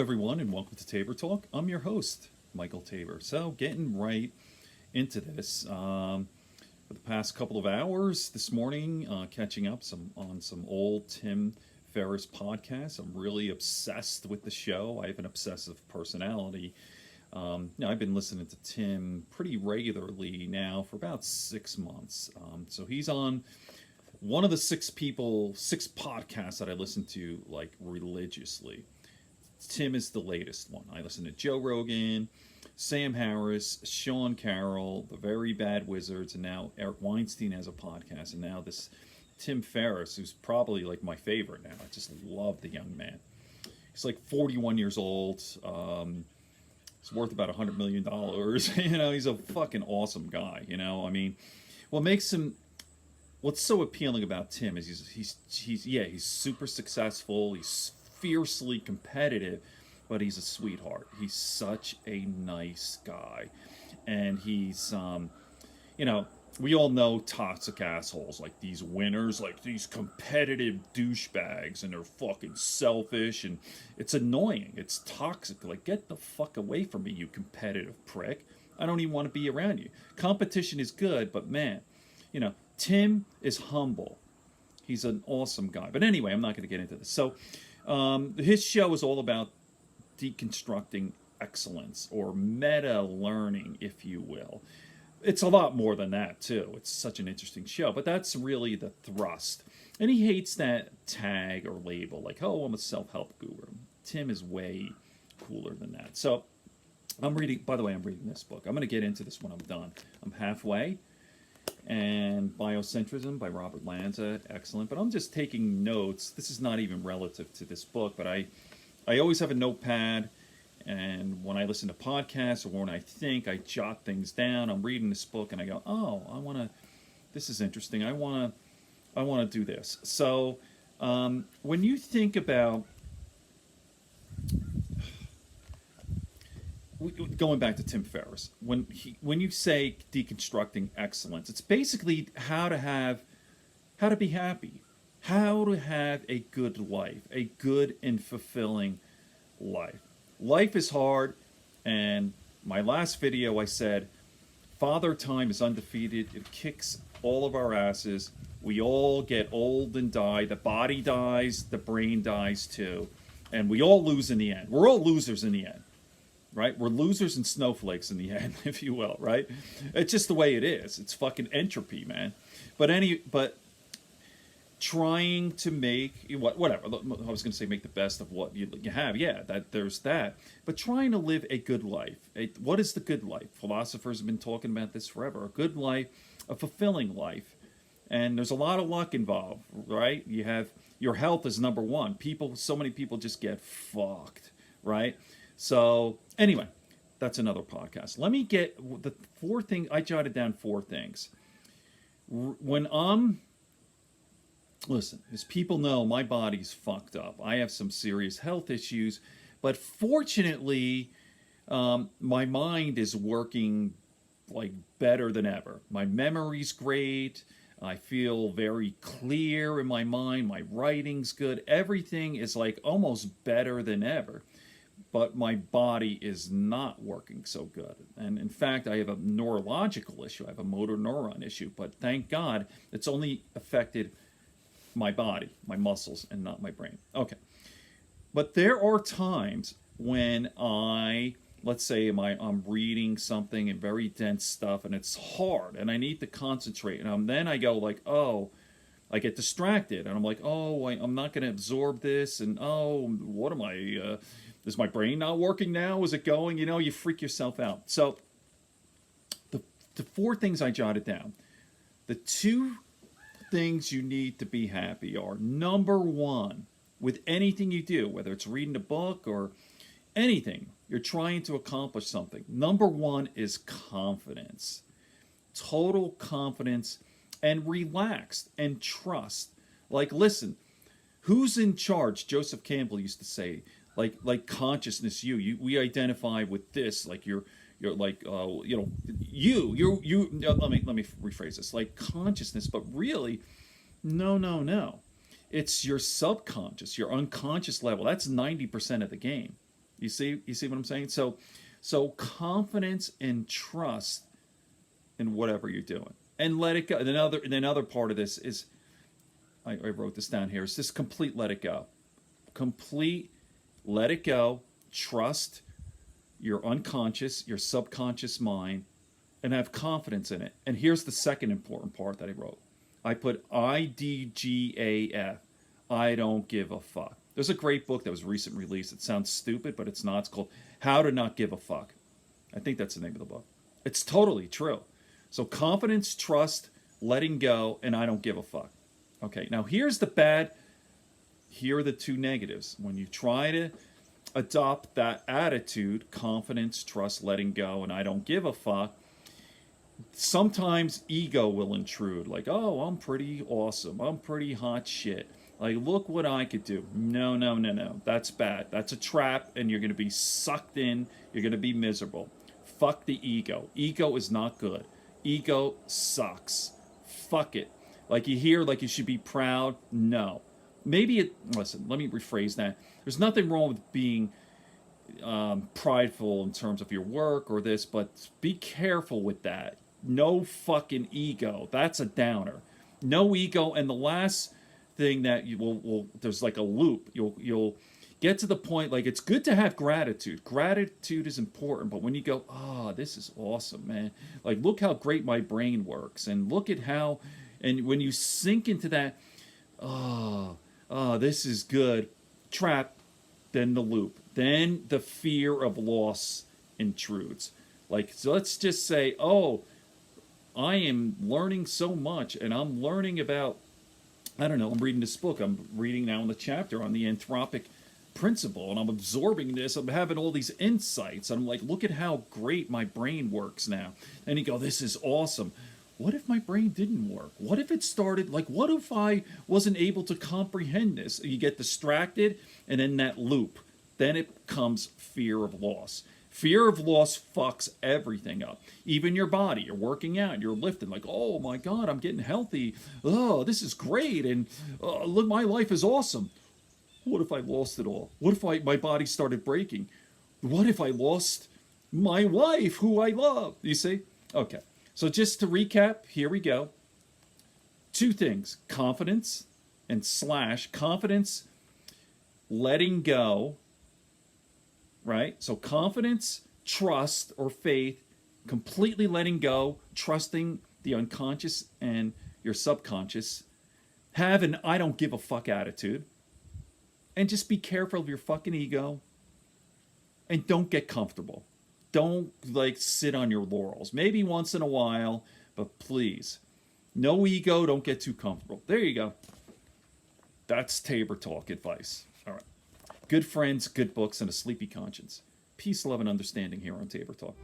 everyone, and welcome to Tabor Talk. I'm your host, Michael Tabor. So, getting right into this. For the past couple of hours this morning, catching up on some old Tim Ferriss podcasts. I'm really obsessed with the show. I have an obsessive personality. I've been listening to Tim pretty regularly now for about 6 months. So he's on one of the six podcasts that I listen to like religiously. Tim is the latest one. I listen to Joe Rogan, Sam Harris, Sean Carroll, the Very Bad Wizards, and now Eric Weinstein has a podcast, and now this Tim Ferriss, who's probably like my favorite now. I just love the young man. He's like 41 years old. He's worth about $100 million. He's a fucking awesome guy. I mean, what's so appealing about Tim is he's super successful. He's fiercely competitive, but he's a sweetheart. He's such a nice guy, and he's we all know toxic assholes like these winners, like these competitive douchebags, and they're fucking selfish, and it's annoying. It's toxic. Like, get the fuck away from me, you competitive prick. I don't even want to be around you. Competition is good, but man, Tim is humble. He's an awesome guy. But anyway, I'm not going to get into this. So his show is all about deconstructing excellence, or meta learning, if you will. It's a lot more than that, too. It's such an interesting show. But that's really the thrust. And he hates that tag or label, like, oh, I'm a self-help guru. Tim is way cooler than that. So I'm reading this book. I'm going to get into this when I'm done. I'm halfway. And Biocentrism by Robert Lanza, excellent. But I'm just taking notes. This is not even relative to this book, but I always have a notepad, and when I listen to podcasts or when I think, I jot things down. I'm reading this book, and I go, oh, this is interesting. I want to do this. So when you think about, going back to Tim Ferriss, when you say deconstructing excellence, it's basically how to be happy, how to have a good life, a good and fulfilling life. Life is hard, and my last video I said, Father Time is undefeated. It kicks all of our asses. We all get old and die. The body dies, the brain dies too, and we all lose in the end. We're all losers in the end. Right? We're losers and snowflakes in the end, if you will, right? It's just the way it is. It's fucking entropy, man. But trying to make whatever. I was going to say make the best of what you have. Yeah, there's that. But trying to live a good life. What is the good life? Philosophers have been talking about this forever. A good life, a fulfilling life. And there's a lot of luck involved, right? You have your health is number one. So many people just get fucked, right? So anyway, that's another podcast. Let me get the 4 things. I jotted down 4 things. Listen, as people know, my body's fucked up. I have some serious health issues, but fortunately, my mind is working like better than ever. My memory's great. I feel very clear in my mind. My writing's good. Everything is like almost better than ever. But my body is not working so good. And in fact, I have a neurological issue. I have a motor neuron issue. But thank God, it's only affected my body, my muscles, and not my brain. Okay. But there are times when let's say I'm reading something and very dense stuff, and it's hard, and I need to concentrate. And then I go like, I get distracted. And I'm like, I'm not going to absorb this. And what am I... is my brain not working now? Is it going? You freak yourself out. So the 4 things I jotted down. The 2 things you need to be happy are, number 1, with anything you do, whether it's reading a book or anything, you're trying to accomplish something. Number 1 is confidence. Total confidence and relaxed and trust. Like, listen, who's in charge? Joseph Campbell used to say, like consciousness, we identify with this, like you're like let me rephrase this, like consciousness, but really no, it's your subconscious, your unconscious level. That's 90% of the game. You see what I'm saying? So confidence and trust in whatever you're doing, and let it go. And another part of this is, I wrote this down here, is this complete let it go. Complete let it go. Trust your unconscious, your subconscious mind, and have confidence in it. And here's the second important part that I wrote. I put IDGAF. I don't give a fuck. There's a great book that was recently released. It sounds stupid, but it's not. It's called How to Not Give a Fuck. I think that's the name of the book. It's totally true. So confidence, trust, letting go, and I don't give a fuck. Okay, now here's the bad. Here are the two negatives. When you try to adopt that attitude, confidence, trust, letting go, and I don't give a fuck, sometimes ego will intrude. Like, oh, I'm pretty awesome. I'm pretty hot shit. Like, look what I could do. No, no, no, no. That's bad. That's a trap, and you're going to be sucked in. You're going to be miserable. Fuck the ego. Ego is not good. Ego sucks. Fuck it. Like, you hear, like, you should be proud. No. Listen, let me rephrase that. There's nothing wrong with being prideful in terms of your work or this, but be careful with that. No fucking ego. That's a downer. No ego. And the last thing that you will there's like a loop. You'll get to the point, like, it's good to have gratitude. Gratitude is important, but when you go, oh, this is awesome, man. Like, look how great my brain works, and look at how, and when you sink into that, oh, this is good, trap, then the loop. Then the fear of loss intrudes. Like, so let's just say, oh, I am learning so much, and I'm learning about, I don't know, I'm reading this book. I'm reading now in the chapter on the anthropic principle, and I'm absorbing this. I'm having all these insights. And I'm like, look at how great my brain works now. And you go, this is awesome. What if my brain didn't work? What if it started, like, what if I wasn't able to comprehend this? You get distracted, and in that loop, then it comes fear of loss. Fear of loss fucks everything up. Even your body. You're working out. You're lifting. Like, oh my God, I'm getting healthy. Oh, this is great. And look, my life is awesome. What if I lost it all? What if my body started breaking? What if I lost my wife, who I love? You see? Okay. So just to recap, here we go. Two things. Confidence and / confidence, letting go. Right? So confidence, trust, or faith, completely letting go, trusting the unconscious and your subconscious. Have an I don't give a fuck attitude. And just be careful of your fucking ego. And don't get comfortable. Don't, like, sit on your laurels. Maybe once in a while, but please. No ego, don't get too comfortable. There you go. That's Tabor Talk advice. All right. Good friends, good books, and a sleepy conscience. Peace, love, and understanding here on Tabor Talk.